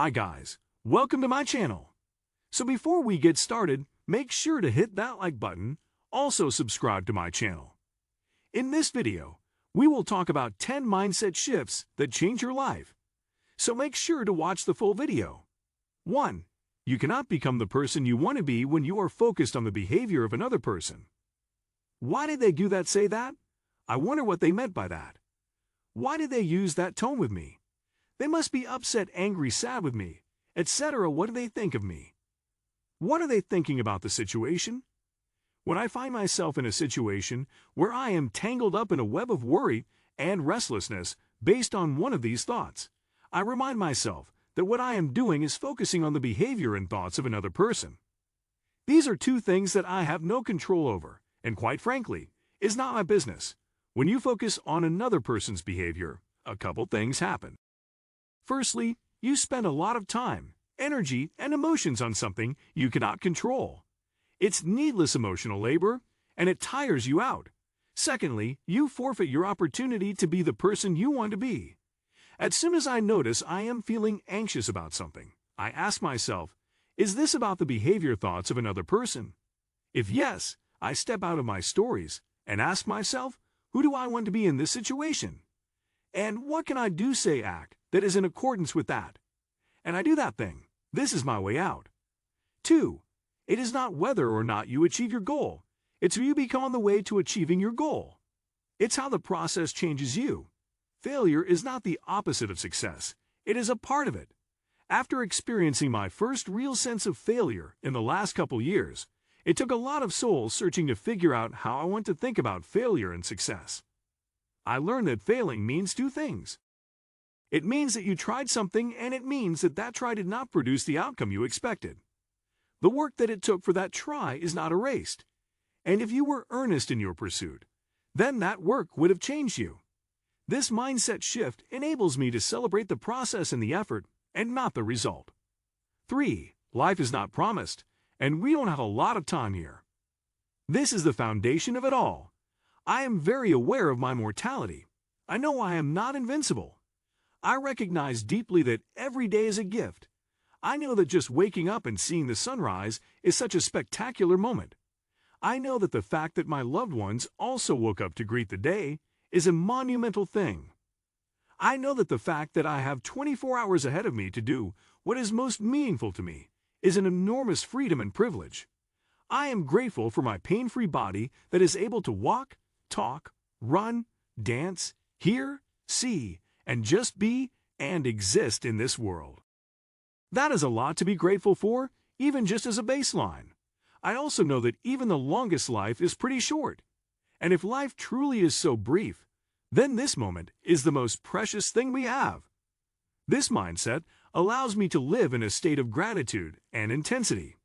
Hi guys, welcome to my channel. So before we get started, make sure to hit that like button, also subscribe to my channel. In this video, we will talk about 10 mindset shifts that change your life. So make sure to watch the full video. 1. You cannot become the person you want to be when you are focused on the behavior of another person. Why did they do that say that? I wonder what they meant by that. Why did they use that tone with me? They must be upset, angry, sad with me, etc. What do they think of me? What are they thinking about the situation? When I find myself in a situation where I am tangled up in a web of worry and restlessness based on one of these thoughts, I remind myself that what I am doing is focusing on the behavior and thoughts of another person. These are two things that I have no control over, and quite frankly, is not my business. When you focus on another person's behavior, a couple things happen. Firstly, you spend a lot of time, energy, and emotions on something you cannot control. It's needless emotional labor, and it tires you out. Secondly, you forfeit your opportunity to be the person you want to be. As soon as I notice I am feeling anxious about something, I ask myself, is this about the behavior thoughts of another person? If yes, I step out of my stories and ask myself, who do I want to be in this situation? And what can I do, say, act that is in accordance with that? And I do that thing. This is my way out. 2. It is not whether or not you achieve your goal. It's who you become on the way to achieving your goal. It's how the process changes you. Failure is not the opposite of success. It is a part of it. After experiencing my first real sense of failure in the last couple years, it took a lot of soul searching to figure out how I want to think about failure and success. I learned that failing means two things. It means that you tried something, and it means that that try did not produce the outcome you expected. The work that it took for that try is not erased. And if you were earnest in your pursuit, then that work would have changed you. This mindset shift enables me to celebrate the process and the effort, and not the result. 3. Life is not promised, and we don't have a lot of time here. This is the foundation of it all. I am very aware of my mortality. I know I am not invincible. I recognize deeply that every day is a gift. I know that just waking up and seeing the sunrise is such a spectacular moment. I know that the fact that my loved ones also woke up to greet the day is a monumental thing. I know that the fact that I have 24 hours ahead of me to do what is most meaningful to me is an enormous freedom and privilege. I am grateful for my pain-free body that is able to walk, talk, run, dance, hear, see, and just be and exist in this world. That is a lot to be grateful for, even just as a baseline. I also know that even the longest life is pretty short. And if life truly is so brief, then this moment is the most precious thing we have. This mindset allows me to live in a state of gratitude and intensity.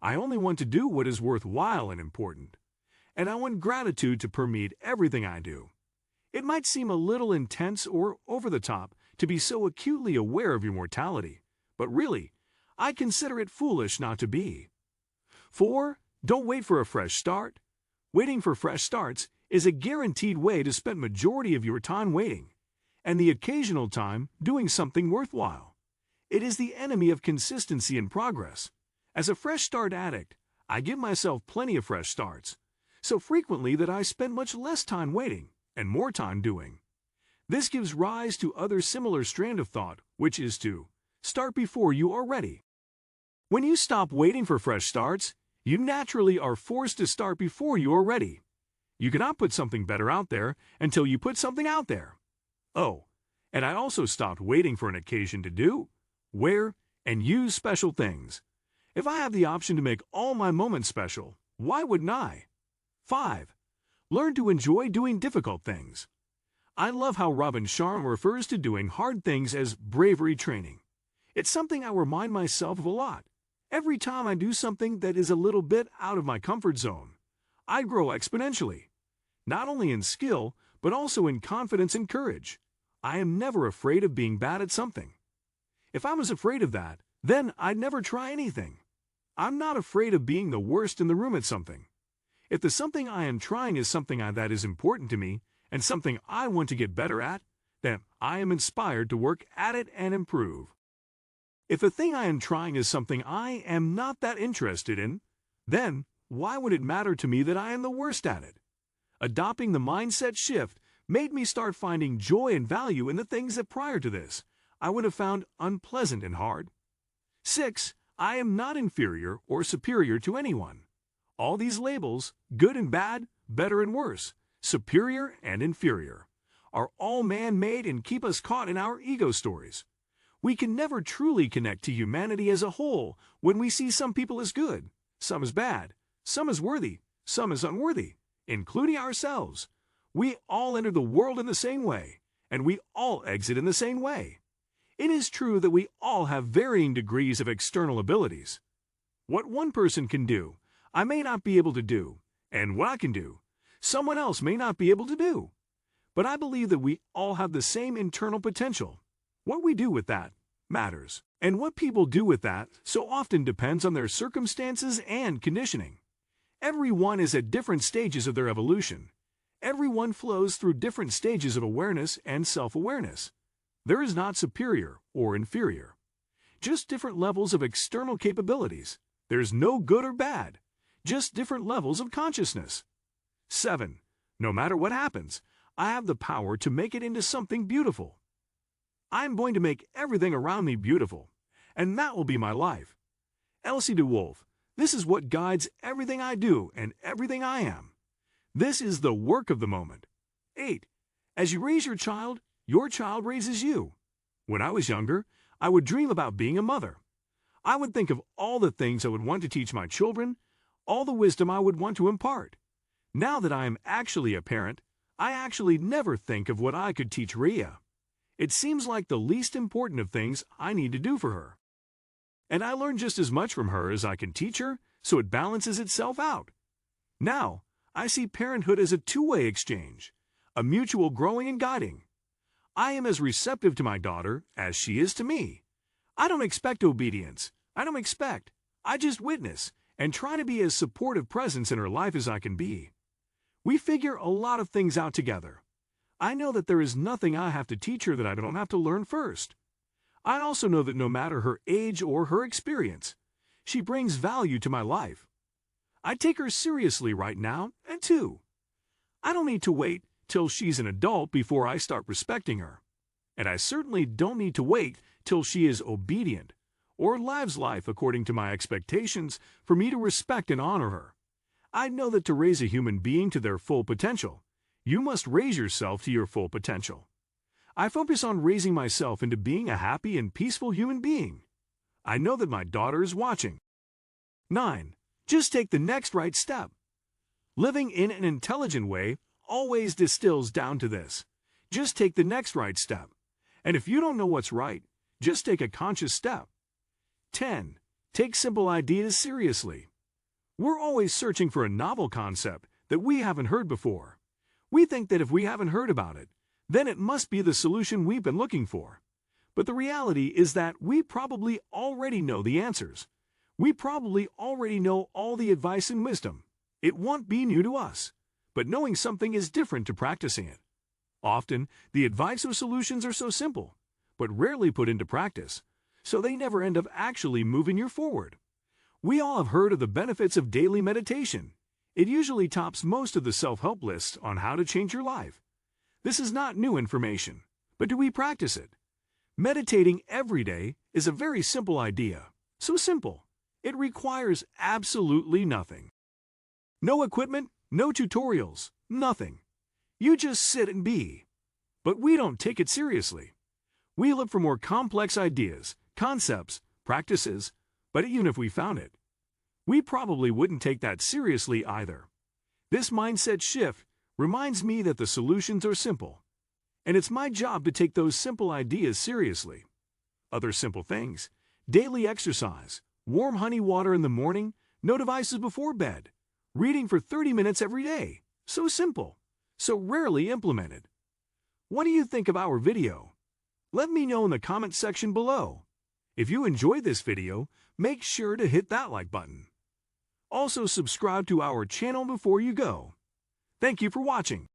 I only want to do what is worthwhile and important. And I want gratitude to permeate everything I do. It might seem a little intense or over the top to be so acutely aware of your mortality, but really, I consider it foolish not to be. 4. Don't wait for a fresh start. Waiting for fresh starts is a guaranteed way to spend majority of your time waiting, and the occasional time doing something worthwhile. It is the enemy of consistency and progress. As a fresh start addict, I give myself plenty of fresh starts, so frequently that I spend much less time waiting and more time doing. This gives rise to other similar strand of thought, which is to start before you are ready. When you stop waiting for fresh starts, you naturally are forced to start before you are ready. You cannot put something better out there until you put something out there. Oh, and I also stopped waiting for an occasion to do, wear, and use special things. If I have the option to make all my moments special, why wouldn't I? 5. Learn to enjoy doing difficult things. I love how Robin Sharma refers to doing hard things as bravery training. It's something I remind myself of a lot. Every time I do something that is a little bit out of my comfort zone, I grow exponentially, not only in skill, but also in confidence and courage. I am never afraid of being bad at something. If I was afraid of that, then I'd never try anything. I'm not afraid of being the worst in the room at something. If the something I am trying is something that is important to me and something I want to get better at, then I am inspired to work at it and improve. If a thing I am trying is something I am not that interested in, then why would it matter to me that I am the worst at it? Adopting the mindset shift made me start finding joy and value in the things that prior to this I would have found unpleasant and hard. 6. I am not inferior or superior to anyone. All these labels, good and bad, better and worse, superior and inferior, are all man-made and keep us caught in our ego stories. We can never truly connect to humanity as a whole when we see some people as good, some as bad, some as worthy, some as unworthy, including ourselves. We all enter the world in the same way, and we all exit in the same way. It is true that we all have varying degrees of external abilities. What one person can do, I may not be able to do, and what I can do, someone else may not be able to do. But I believe that we all have the same internal potential. What we do with that matters, and what people do with that so often depends on their circumstances and conditioning. Everyone is at different stages of their evolution. Everyone flows through different stages of awareness and self-awareness. There is not superior or inferior, just different levels of external capabilities. There's no good or bad, just different levels of consciousness. 7. No matter what happens, I have the power to make it into something beautiful. I'm going to make everything around me beautiful, and that will be my life. Elsie DeWolf, this is what guides everything I do and everything I am. This is the work of the moment. 8. As you raise your child raises you. When I was younger, I would dream about being a mother. I would think of all the things I would want to teach my children, all the wisdom I would want to impart. Now that I am actually a parent, I actually never think of what I could teach Rhea. It seems like the least important of things I need to do for her. And I learn just as much from her as I can teach her, so it balances itself out. Now, I see parenthood as a two-way exchange, a mutual growing and guiding. I am as receptive to my daughter as she is to me. I don't expect obedience. I just witness and try to be as supportive presence in her life as I can be. We figure a lot of things out together. I know that there is nothing I have to teach her that I don't have to learn first. I also know that no matter her age or her experience, she brings value to my life. I take her seriously right now, and too. I don't need to wait till she's an adult before I start respecting her. And I certainly don't need to wait till she is obedient or lives life according to my expectations for me to respect and honor her. I know that to raise a human being to their full potential, you must raise yourself to your full potential. I focus on raising myself into being a happy and peaceful human being. I know that my daughter is watching. 9. Just take the next right step. Living in an intelligent way always distills down to this. Just take the next right step. And if you don't know what's right, just take a conscious step. 10. Take simple ideas seriously. We're always searching for a novel concept that we haven't heard before. We think that if we haven't heard about it, then it must be the solution we've been looking for. But the reality is that we probably already know the answers. We probably already know all the advice and wisdom. It won't be new to us. But knowing something is different to practicing it. Often, the advice or solutions are so simple, but rarely put into practice, so they never end up actually moving you forward. We all have heard of the benefits of daily meditation. It usually tops most of the self-help lists on how to change your life. This is not new information, but do we practice it? Meditating every day is a very simple idea. So simple, it requires absolutely nothing. No equipment, no tutorials, nothing. You just sit and be. But we don't take it seriously. We look for more complex ideas, concepts, practices, but even if we found it, we probably wouldn't take that seriously either. This mindset shift reminds me that the solutions are simple, and it's my job to take those simple ideas seriously. Other simple things: daily exercise, warm honey water in the morning, no devices before bed, reading for 30 minutes every day. So simple, so rarely implemented. What do you think of our video? Let me know in the comment section below. If you enjoyed this video, make sure to hit that like button. Also subscribe to our channel before you go. Thank you for watching.